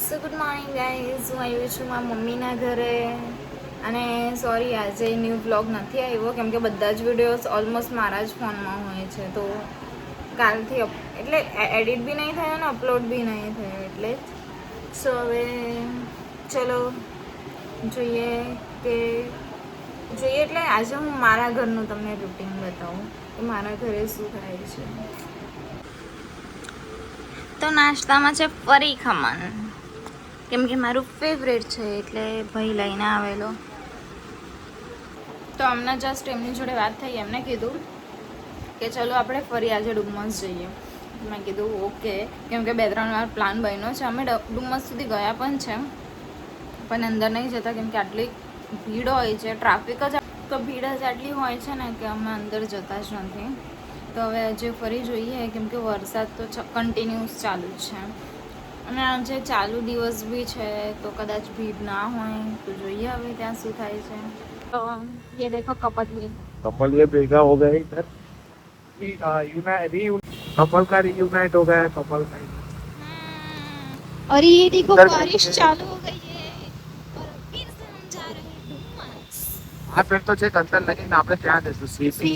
સો good morning guys, હું આવી છું મારા મમ્મીના ઘરે. અને સોરી, આજે ન્યૂ બ્લોગ નથી આવ્યો કેમ કે બધા જ વિડીયોઝ ઓલમોસ્ટ મારા જ ફોનમાં હોય છે. તો કાલથી એટલે એડિટ બી નહીં થયો ને અપલોડ બી નહીં થયો એટલે સો હવે ચલો જોઈએ એટલે આજે હું મારા ઘરનું તમને રૂટીન બતાવું કે મારા ઘરે શું થાય છે. તો નાસ્તામાં છે ફરી ખમણ, કેમ કે મારું ફેવરેટ છે એટલે ભાઈ લઈને આવેલો. તો હમણાં જસ્ટ એમની જોડે વાત થઈ, એમને કીધું કે ચલો આપણે ફરી આજે ડુમસ જઈએ. મેં કીધું ઓકે, કેમ કે 2-3 વાર પ્લાન બન્યો છે. અમે ડુમસ સુધી ગયા પણ છે, પણ અંદર નહીં જતા કેમ કે આટલી ભીડ હોય છે, ટ્રાફિક જ તો ભીડ જ આટલી હોય છે ને કે અમે અંદર જતા જ નથી. તો હવે આજે ફરી જોઈએ કેમ કે વરસાદ તો કન્ટિન્યુઅસ ચાલુ જ છે અને આજે ચાલુ દિવસ બી છે તો કદાચ ભીડ ના હોય તો જોઈએ હવે ત્યાં શું થાય છે. तो ये देखो कपल ये बेगा हो गए इधर कपल का रियूनाइट हो गया है कपल का। और ये देखो बारिश चालू हो गई है और फिर से हम जा रहे हैं डुमस. हाँ फिर तो चेक अंदर लगे ना आपने क्या दे तो सीसी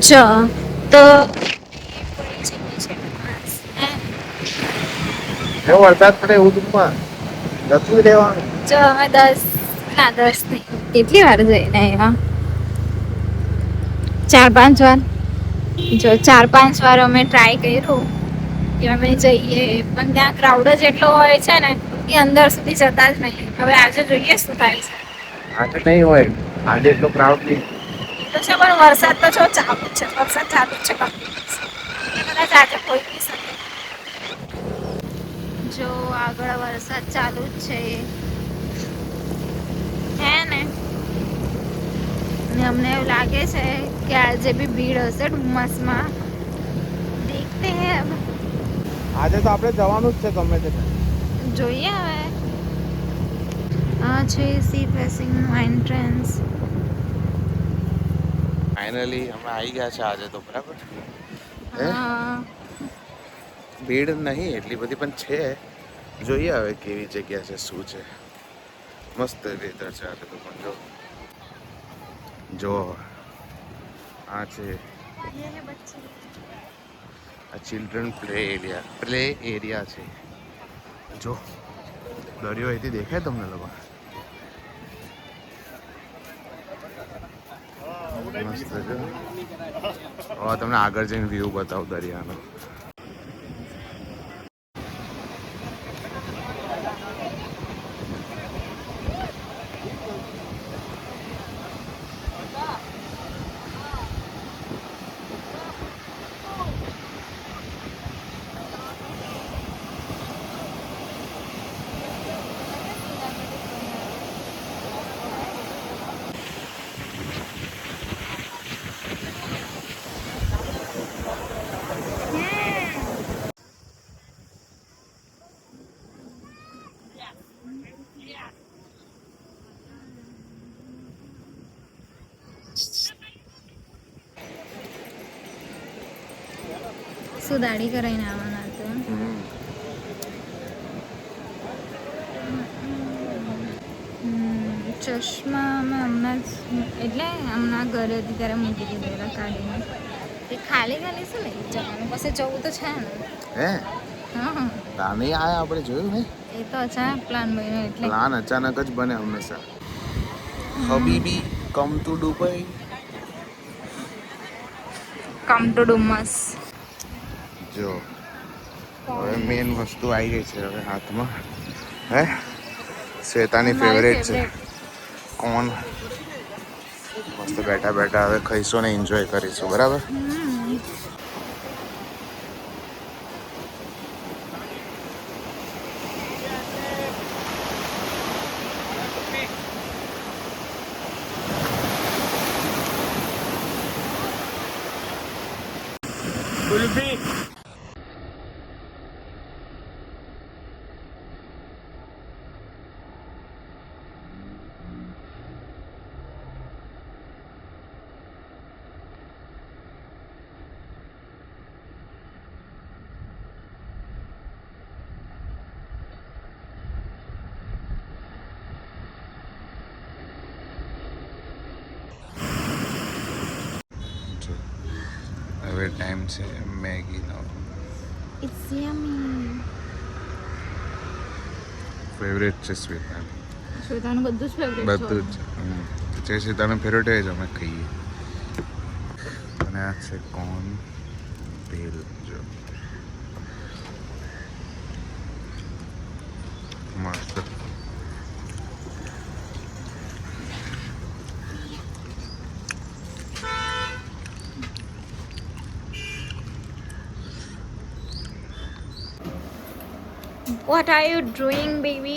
जो तो જો વરસાદ પડે એવું દુઃખમાં જતું રહેવાનું. જો અમે 10 નહીં, કેટલી વાર જઈને આવ્યા, 4-5 વાર. જો 4-5 વાર અમે ટ્રાય કર્યું કે અમે જઈએ, પણ ત્યાં ક્રાઉડ જ એટલો હોય છે ને એ અંદર સુધી જતા જ નહીં. હવે આજે જોઈએ શું થાય છે. આજે નહીં હોય, આજે એટલો ક્રાઉડ નહીં તો છે પણ વરસાદ તો જો ચાલુ જ છે, વરસાદ ચાલુ જ છે કદાચ આજે કોઈ બી શકે. જો આગળ વરસાદ ચાલુ જ છે હે ને, અમને એવું લાગે છે કે આજે બી ભીડ હશે ડુમસમાં. દેખતે હે અબ. આજે તો આપણે જવાનું જ છે ગમે તે. જોઈએ હવે. આ છે સી ફેસિંગ નું એન્ટ્રન્સ. ફાઇનલી અમે આવી ગયા છે આજે તો, બરાબર. હા, ભીડ નહીં એટલી બધી પણ છે. જોઈએ હવે કેવી જગ્યા છે, શું છે. મસ્ત વેધર છે આજે તો. પણ જો આ છે આ ચિલ્ડ્રન પ્લે એરિયા છે. જો દરિયો અહીંથી દેખાય તમને લોકો? મસ્ત છે. હવે તમને આગળ જઈને વ્યૂ બતાવું દરિયાનો. શું દાઢી કરાવીને આવવાના હતા? ચશ્મા અમે હમણાં જ હમણાં ઘરે હતી ત્યારે મૂકી દીધેલા કાઢીને. એ ખાલી શું લઈ જવાનું? પછી જવું તો છે ને. હે હા, તાની આયા આપણે જોયું ને. એ તો અચાનક પ્લાન બન્યો એટલે. પ્લાન અચાનક જ બને હંમેશા. હબીબી come to Dubai. Come to Dumas. જો હવે મેન વસ્તુ આવી ગઈ છે હવે હાથમાં. હે શ્વેતાની ફેવરેટ છે કોણ. મસ્ત બેઠા બેઠા હવે ખાઈશું ને એન્જોય કરીશું, બરાબર. કુલ્ફી હવે ટાઈમ છે મેગીનો. ઇટ્સ યમી. ફેવરેટ છે શ્વેતા. શ્વેતાનું બધું જ ફેવરેટ બધું જ જે શ્વેતાનું ફેવરેટ હોય જ અમે ખાઈએ. અને આ છે કોર્ન ભેલ. જો મસ્ત. What are you doing, baby?